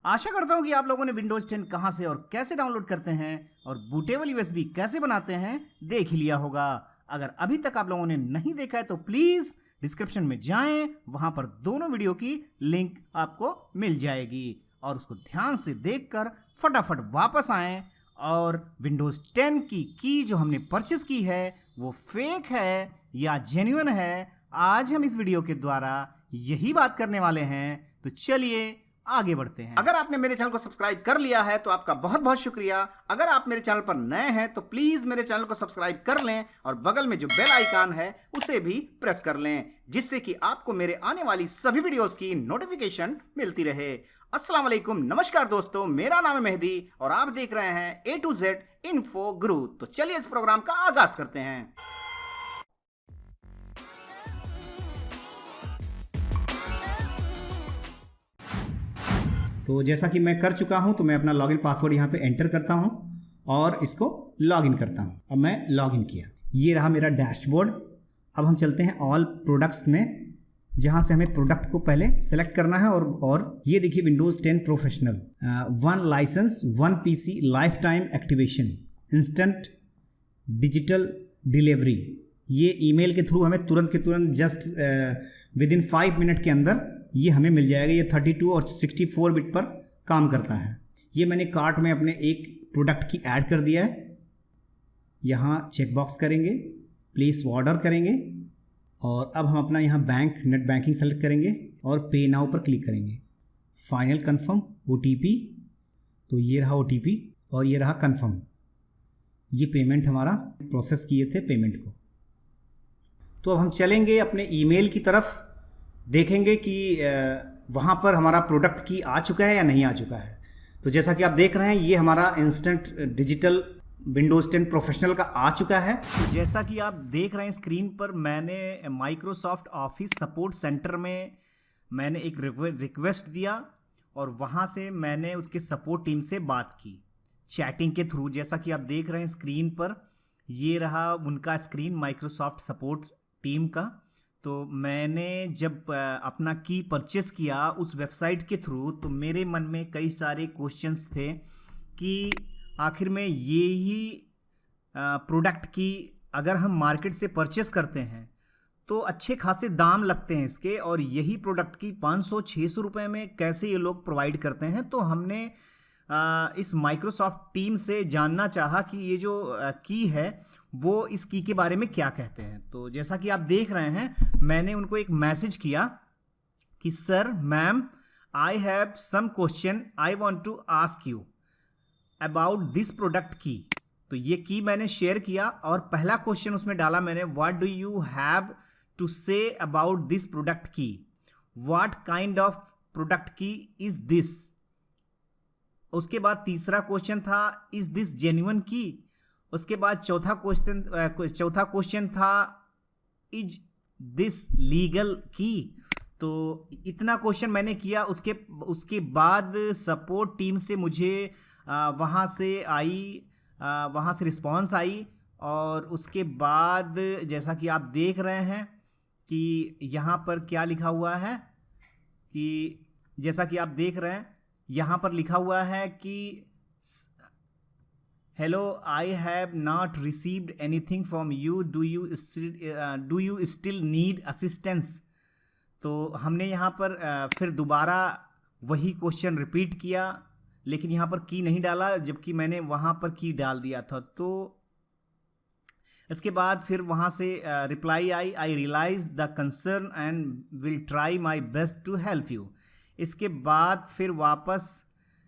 आशा करता हूँ कि आप लोगों ने विंडोज 10 कहाँ से और कैसे डाउनलोड करते हैं और बूटेबल यूएसबी कैसे बनाते हैं देख ही लिया होगा। अगर अभी तक आप लोगों ने नहीं देखा है तो प्लीज़ डिस्क्रिप्शन में जाएं, वहां पर दोनों वीडियो की लिंक आपको मिल जाएगी और उसको ध्यान से देखकर फटाफट वापस आएं। और विंडोज 10 की जो हमने परचेस की है वो फेक है या जेन्युइन है, आज हम इस वीडियो के द्वारा यही बात करने वाले हैं। तो चलिए आगे बढ़ते हैं। अगर आपने मेरे चैनल को सब्सक्राइब कर लिया है तो आपका बहुत बहुत शुक्रिया। अगर आप मेरे चैनल पर नए हैं तो प्लीज मेरे चैनल को सब्सक्राइब कर लें और बगल में जो बेल आइकन है उसे भी प्रेस कर लें, जिससे कि आपको मेरे आने वाली सभी वीडियोस की नोटिफिकेशन मिलती रहे। अस्सलाम वालेकुम, नमस्कार दोस्तों, मेरा नाम है मेहदी और आप देख रहे हैं A to Z इन्फो गुरु। तो चलिए इस प्रोग्राम का आगाज करते हैं। तो जैसा कि मैं कर चुका हूं तो मैं अपना लॉगिन पासवर्ड यहाँ पे एंटर करता हूं और इसको लॉगिन करता हूं। अब मैं लॉगिन किया, ये रहा मेरा डैशबोर्ड। अब हम चलते हैं ऑल प्रोडक्ट्स में, जहां से हमें प्रोडक्ट को पहले सेलेक्ट करना है। और ये देखिए Windows 10 professional 1 licence 1 PC lifetime activation instant digital delivery. ये ईमेल के थ्रू हमें तुरंत के तुरंत जस्ट विद इन 5 मिनट के अंदर ये हमें मिल जाएगा। ये 32 और 64 बिट पर काम करता है। ये मैंने कार्ट में अपने एक प्रोडक्ट की ऐड कर दिया है। यहाँ चेकबॉक्स करेंगे, प्लेस ऑर्डर करेंगे और अब हम अपना यहाँ बैंक नेट बैंकिंग सेलेक्ट करेंगे और पे नाउ पर क्लिक करेंगे। फाइनल कंफर्म OTP, तो ये रहा OTP और ये रहा कंफर्म। ये पेमेंट हमारा प्रोसेस किए थे पेमेंट को। तो अब हम चलेंगे अपने ईमेल की तरफ, देखेंगे कि वहाँ पर हमारा प्रोडक्ट की आ चुका है या नहीं आ चुका है। तो जैसा कि आप देख रहे हैं ये हमारा इंस्टेंट डिजिटल विंडोज 10 प्रोफेशनल का आ चुका है। तो जैसा कि आप देख रहे हैं स्क्रीन पर, मैंने माइक्रोसॉफ्ट ऑफिस सपोर्ट सेंटर में मैंने एक रिक्वेस्ट दिया और वहाँ से मैंने उसके सपोर्ट टीम से बात की चैटिंग के थ्रू। जैसा कि आप देख रहे हैं स्क्रीन पर, ये रहा उनका स्क्रीन माइक्रोसॉफ्ट सपोर्ट टीम का। तो मैंने जब अपना की परचेस किया उस वेबसाइट के थ्रू, तो मेरे मन में कई सारे क्वेश्चंस थे कि आखिर में ये ही प्रोडक्ट की अगर हम मार्केट से परचेस करते हैं तो अच्छे खासे दाम लगते हैं इसके, और यही प्रोडक्ट की 500-600 रुपये में कैसे ये लोग प्रोवाइड करते हैं। तो हमने इस माइक्रोसॉफ्ट टीम से जानना चाहा कि ये जो की है वो इस की के बारे में क्या कहते हैं। तो जैसा कि आप देख रहे हैं, मैंने उनको एक मैसेज किया कि sir ma'am, I have some question I want to ask you about this product key. तो ये की मैंने शेयर किया और पहला क्वेश्चन उसमें डाला मैंने, what do you have to say about this product key, what kind of product key is this. उसके बाद तीसरा क्वेश्चन था, इज दिस जेन्युइन की। उसके बाद चौथा क्वेश्चन था, इज दिस लीगल की। तो इतना क्वेश्चन मैंने किया। उसके बाद सपोर्ट टीम से मुझे वहाँ से रिस्पॉन्स आई। और उसके बाद जैसा कि आप देख रहे हैं कि यहाँ पर क्या लिखा हुआ है, कि जैसा कि आप देख रहे हैं यहाँ पर लिखा हुआ है कि hello, I have not received anything from you, do you still need assistance. तो हमने यहाँ पर फिर दोबारा वही क्वेश्चन रिपीट किया, लेकिन यहाँ पर की नहीं डाला, जबकि मैंने वहाँ पर की डाल दिया था। तो इसके बाद फिर वहाँ से रिप्लाई आई, I realise the concern and will try my best to help you. इसके बाद फिर वापस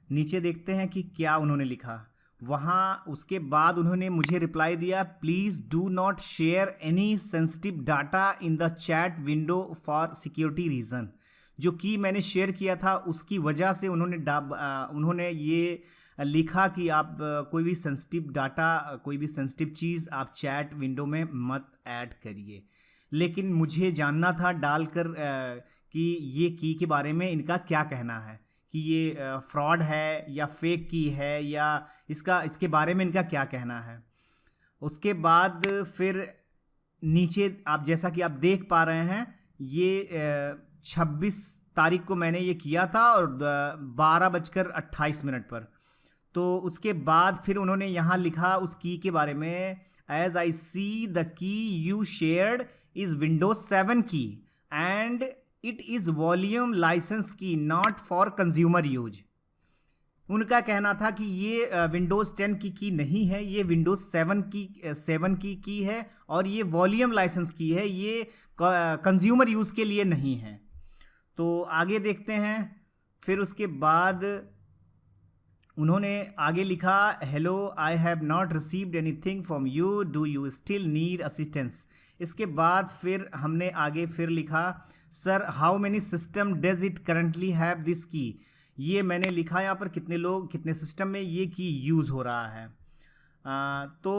नीचे देखते हैं कि क्या उन्होंने लिखा वहाँ। उसके बाद उन्होंने मुझे रिप्लाई दिया, please do not share any sensitive data in the chat window for security reason. जो कि मैंने शेयर किया था उसकी वजह से उन्होंने ये लिखा कि आप कोई भी सेंसिटिव डाटा, कोई भी सेंसिटिव चीज़ आप चैट विंडो में मत ऐड करिए। लेकिन मुझे जानना था डालकर कि ये की के बारे में इनका क्या कहना है, कि ये फ्रॉड है या फेक की है, या इसके बारे में इनका क्या कहना है। उसके बाद फिर नीचे आप जैसा कि आप देख पा रहे हैं, ये 26 तारीख को मैंने ये किया था और 12:28 पर। तो उसके बाद फिर उन्होंने यहाँ लिखा उस की के बारे में, as I see the key you shared is Windows 7 key and it is volume licence key, not for consumer use. उनका कहना था कि ये विंडोज़ 10 की नहीं है, ये विंडोज़ 7 की है और ये वॉल्यूम लाइसेंस की है, ये कंज्यूमर यूज़ के लिए नहीं है। तो आगे देखते हैं। फिर उसके बाद उन्होंने आगे लिखा, hello I have not received anything from you, do you still need assistance. इसके बाद फिर हमने आगे फिर लिखा, sir how many system does it currently have this की। ये मैंने लिखा यहाँ पर कितने लोग कितने सिस्टम में ये की यूज़ हो रहा है। तो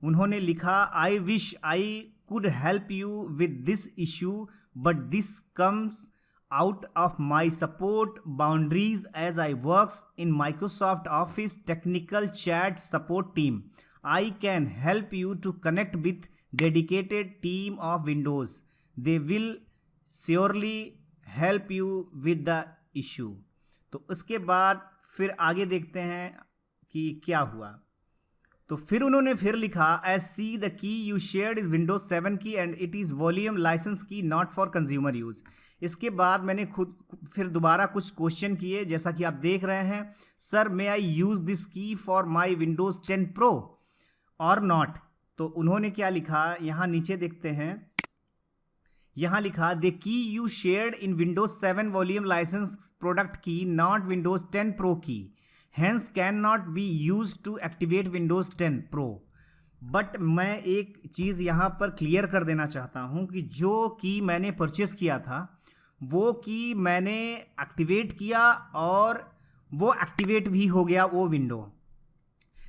उन्होंने लिखा, I wish I could help you with this issue but this comes out of my support boundaries as I works in Microsoft Office technical chat support team. I can help you to connect with dedicated team of Windows. They will surely help you with the issue. तो उसके बाद फिर आगे देखते हैं कि क्या हुआ। तो फिर उन्होंने फिर लिखा, as see the key you shared is Windows 7 key and it is volume licence key, not for consumer use. इसके बाद मैंने खुद फिर दोबारा कुछ क्वेश्चन किए, जैसा कि आप देख रहे हैं, sir may I use this की फॉर माई विंडोज़ 10 प्रो और नॉट। तो उन्होंने क्या लिखा, यहाँ नीचे देखते हैं, यहाँ लिखा, the key you shared in Windows 7 volume licence product key, not Windows 10 pro key, hence can not be use to activate Windows 10 pro. But मैं एक चीज़ यहाँ पर क्लियर कर देना चाहता हूँ कि जो की मैंने परचेस किया था वो की मैंने एक्टिवेट किया और वो एक्टिवेट भी हो गया वो विंडो।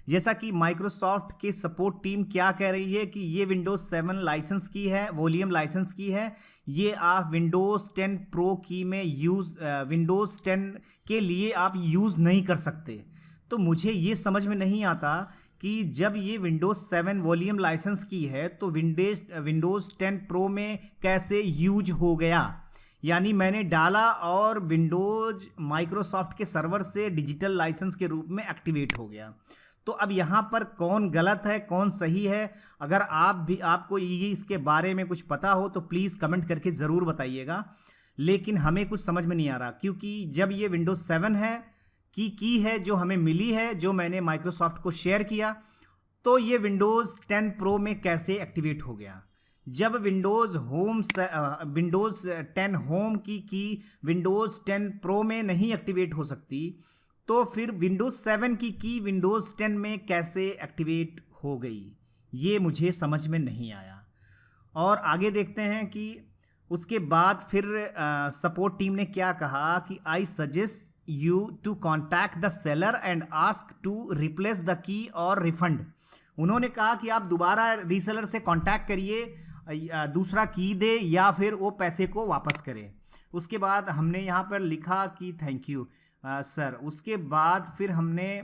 जैसा कि माइक्रोसॉफ्ट के सपोर्ट टीम क्या कह रही है कि ये विंडोज़ 7 लाइसेंस की है, वॉल्यूम लाइसेंस की है, ये आप विंडोज़ 10 प्रो की में विंडोज़ 10 के लिए आप यूज़ नहीं कर सकते। तो मुझे ये समझ में नहीं आता कि जब ये विंडोज़ 7 वॉल्यूम लाइसेंस की है तो विंडोज़ 10 प्रो में कैसे यूज हो गया। यानी मैंने डाला और विंडोज़ माइक्रोसॉफ्ट के सर्वर से डिजिटल लाइसेंस के रूप में एक्टिवेट हो गया। तो अब यहाँ पर कौन गलत है कौन सही है, अगर आपको ये इसके बारे में कुछ पता हो तो प्लीज़ कमेंट करके ज़रूर बताइएगा। लेकिन हमें कुछ समझ में नहीं आ रहा, क्योंकि जब ये विंडोज़ 7 है की है जो हमें मिली है, जो मैंने माइक्रोसॉफ्ट को शेयर किया, तो ये विंडोज़ 10 प्रो में कैसे एक्टिवेट हो गया। जब विंडोज़ 10 होम की विंडोज़ 10 प्रो में नहीं एक्टिवेट हो सकती, तो फिर विंडोज़ 7 की विंडोज़ 10 में कैसे एक्टिवेट हो गई, ये मुझे समझ में नहीं आया। और आगे देखते हैं कि उसके बाद फिर सपोर्ट टीम ने क्या कहा कि I suggest you to contact the seller and ask to replace the key और रिफंड। उन्होंने कहा कि आप दोबारा रीसेलर से कॉन्टैक्ट करिए, दूसरा की दे या फिर वो पैसे को वापस करे। उसके बाद हमने यहाँ पर लिखा कि थैंक यू सर। उसके बाद फिर हमने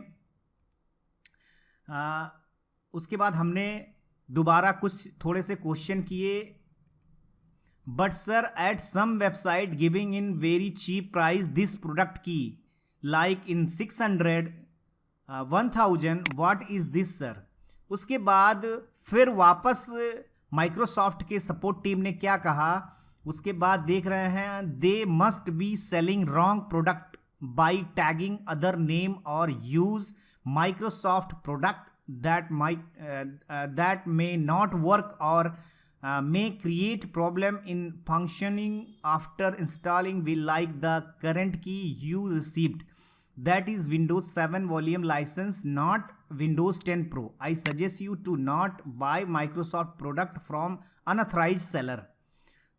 दोबारा कुछ थोड़े से क्वेश्चन किए, but sir at some website giving in very cheap price this product की like in 600 1000 what is this sir. उसके बाद फिर वापस माइक्रोसॉफ्ट के सपोर्ट टीम ने क्या कहा, उसके बाद देख रहे हैं, they must be selling wrong product by tagging other name or use Microsoft product that may not work or may create problem in functioning after installing will like the current key you received, that is Windows 7 volume license, not Windows 10 Pro. I suggest you to not buy Microsoft product from unauthorized seller।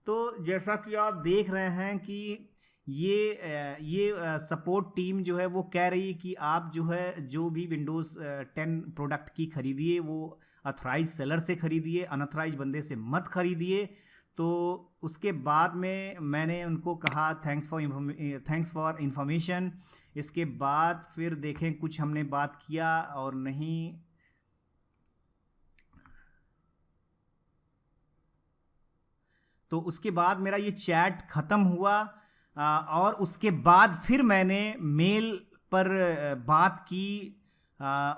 तो जैसा कि आप देख रहे हैं कि ये support team जो है वो कह रही है कि आप जो भी विंडोज़ 10 प्रोडक्ट की खरीदिए वो अथराइज सेलर से खरीदिए, अनअथराइज बंदे से मत खरीदिए। तो उसके बाद में मैंने उनको कहा थैंक्स फॉर इंफॉर्मेशन। इसके बाद फिर देखें कुछ हमने बात किया और नहीं। तो उसके बाद मेरा ये चैट ख़त्म हुआ और उसके बाद फिर मैंने मेल पर बात की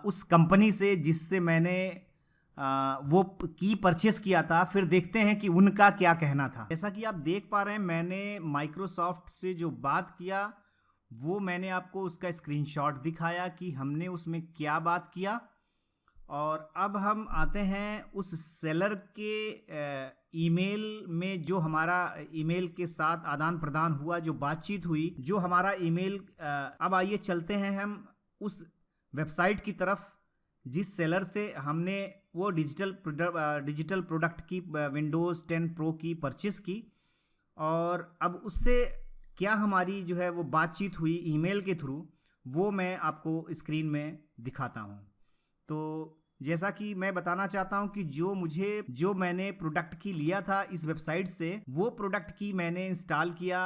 उस कंपनी से जिससे मैंने वो की परचेस किया था। फिर देखते हैं कि उनका क्या कहना था। जैसा कि आप देख पा रहे हैं, मैंने माइक्रोसॉफ्ट से जो बात किया वो मैंने आपको उसका स्क्रीनशॉट दिखाया कि हमने उसमें क्या बात किया। और अब हम आते हैं उस सेलर के ईमेल में, जो हमारा ईमेल के साथ आदान प्रदान हुआ, जो बातचीत हुई, जो हमारा ईमेल। अब आइए चलते हैं हम उस वेबसाइट की तरफ जिस सेलर से हमने वो डिजिटल प्रोडक्ट की विंडोज़ 10 प्रो की परचेस की। और अब उससे क्या हमारी जो है वो बातचीत हुई ईमेल के थ्रू, वो मैं आपको स्क्रीन में दिखाता हूँ। तो जैसा कि मैं बताना चाहता हूँ कि जो मैंने प्रोडक्ट की लिया था इस वेबसाइट से, वो प्रोडक्ट की मैंने इंस्टॉल किया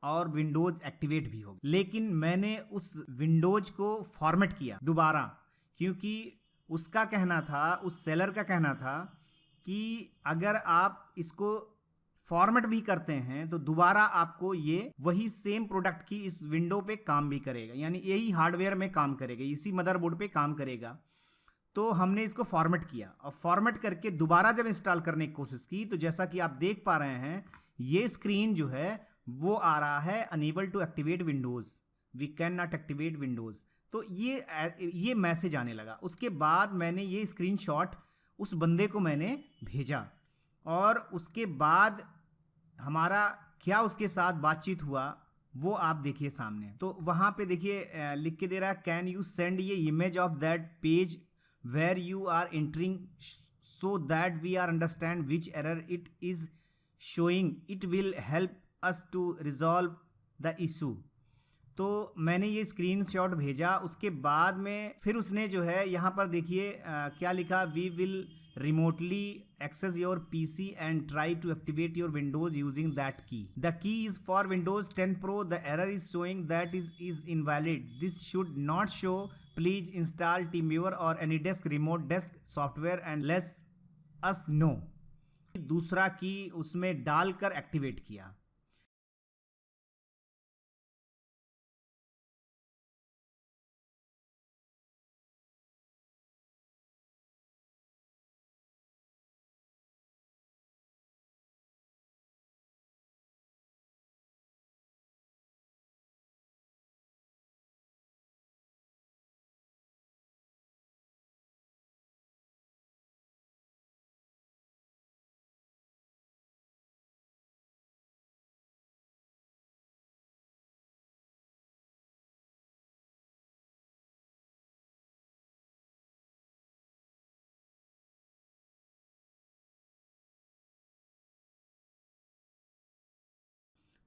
और विंडोज़ एक्टिवेट भी हो, लेकिन मैंने उस विंडोज़ को फॉर्मेट किया दोबारा, क्योंकि उसका कहना था, उस सेलर का कहना था कि अगर आप इसको फॉर्मेट भी करते हैं तो दोबारा आपको ये वही सेम प्रोडक्ट की इस विंडो पे काम भी करेगा, यानी यही हार्डवेयर में काम करेगा, इसी मदरबोर्ड पे काम करेगा। तो हमने इसको फॉर्मेट किया और फॉर्मेट करके दोबारा जब इंस्टॉल करने की कोशिश की तो जैसा कि आप देख पा रहे हैं, ये स्क्रीन जो है वो आ रहा है unable to activate Windows, we can not activate Windows. तो ये मैसेज आने लगा। उसके बाद मैंने ये स्क्रीनशॉट उस बंदे को मैंने भेजा और उसके बाद हमारा क्या उसके साथ बातचीत हुआ वो आप देखिए सामने। तो वहाँ पे देखिए लिख के दे रहा है, कैन यू सेंड ये image of that page where you are entering so that we are understand which error it is showing, it will help us to resolve the issue। तो मैंने ये स्क्रीनशॉट भेजा। उसके बाद में फिर उसने जो है यहाँ पर देखिए क्या लिखा, we will remotely access your PC and try to activate your Windows using that key. The key is for Windows 10 Pro. The error is showing that is invalid. This should not show. Please install TeamViewer or AnyDesk remote desk software and let us know। दूसरा की उसमें डालकर activate किया।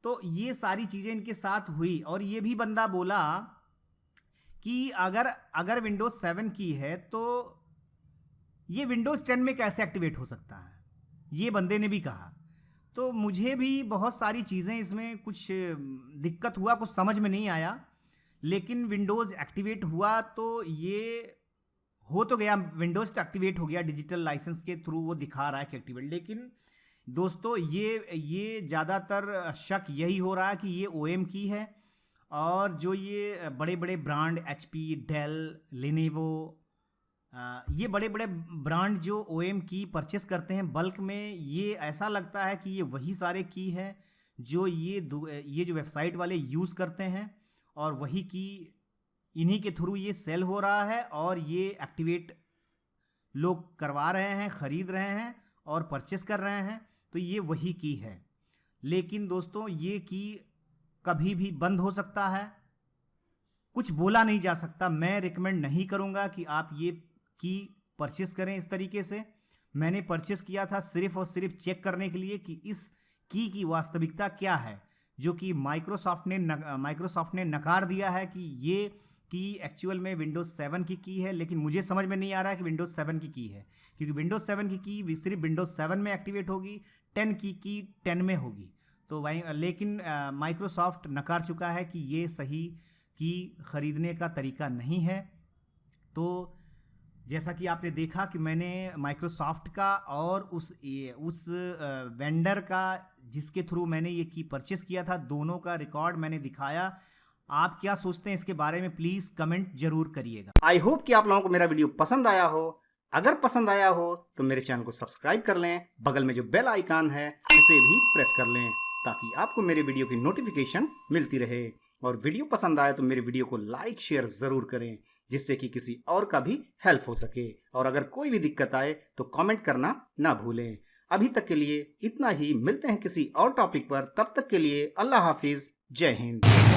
तो ये सारी चीज़ें इनके साथ हुई और ये भी बंदा बोला कि अगर विंडोज़ 7 की है तो ये विंडोज़ 10 में कैसे एक्टिवेट हो सकता है, ये बंदे ने भी कहा। तो मुझे भी बहुत सारी चीज़ें इसमें कुछ दिक्कत हुआ, कुछ समझ में नहीं आया, लेकिन विंडोज़ एक्टिवेट हुआ तो ये हो तो गया, विंडोज़ तो एक्टिवेट हो गया, डिजिटल लाइसेंस के थ्रू वो दिखा रहा है कि एक्टिवेट। लेकिन दोस्तों ये ज़्यादातर शक यही हो रहा है कि ये ओएम की है, और जो ये बड़े बड़े ब्रांड HP, डेल, लिनोवो, ये बड़े बड़े ब्रांड जो ओएम की परचेस करते हैं बल्क में, ये ऐसा लगता है कि ये वही सारे की हैं जो ये जो वेबसाइट वाले यूज़ करते हैं, और वही की इन्हीं के थ्रू ये सेल हो रहा है और ये एक्टिवेट लोग करवा रहे हैं, ख़रीद रहे हैं और परचेस कर रहे हैं। तो ये वही की है। लेकिन दोस्तों ये की कभी भी बंद हो सकता है, कुछ बोला नहीं जा सकता। मैं रिकमेंड नहीं करूँगा कि आप ये की परचेस करें इस तरीके से। मैंने परचेस किया था सिर्फ़ और सिर्फ चेक करने के लिए कि इस की वास्तविकता क्या है, जो कि माइक्रोसॉफ्ट ने नकार दिया है कि ये की एक्चुअल में विंडोज़ 7 की है। लेकिन मुझे समझ में नहीं आ रहा है कि विंडोज़ 7 की है, क्योंकि विंडोज़ 7 की सिर्फ विंडोज़ 7 में एक्टिवेट होगी, 10 की 10 में होगी। तो वही, लेकिन माइक्रोसॉफ्ट नकार चुका है कि ये सही की ख़रीदने का तरीका नहीं है। तो जैसा कि आपने देखा कि मैंने माइक्रोसॉफ्ट का और उस वेंडर का जिसके थ्रू मैंने ये की परचेस किया था, दोनों का रिकॉर्ड मैंने दिखाया। आप क्या सोचते हैं इसके बारे में, प्लीज़ कमेंट जरूर करिएगा। आई होप कि आप लोगों को मेरा वीडियो पसंद आया हो। अगर पसंद आया हो तो मेरे चैनल को सब्सक्राइब कर लें, बगल में जो बेल आइकन है उसे भी प्रेस कर लें ताकि आपको मेरे वीडियो की नोटिफिकेशन मिलती रहे। और वीडियो पसंद आए तो मेरे वीडियो को लाइक शेयर ज़रूर करें, जिससे कि किसी और का भी हेल्प हो सके। और अगर कोई भी दिक्कत आए तो कमेंट करना ना भूलें। अभी तक के लिए इतना ही, मिलते हैं किसी और टॉपिक पर। तब तक के लिए अल्लाह हाफिज़, जय हिंद।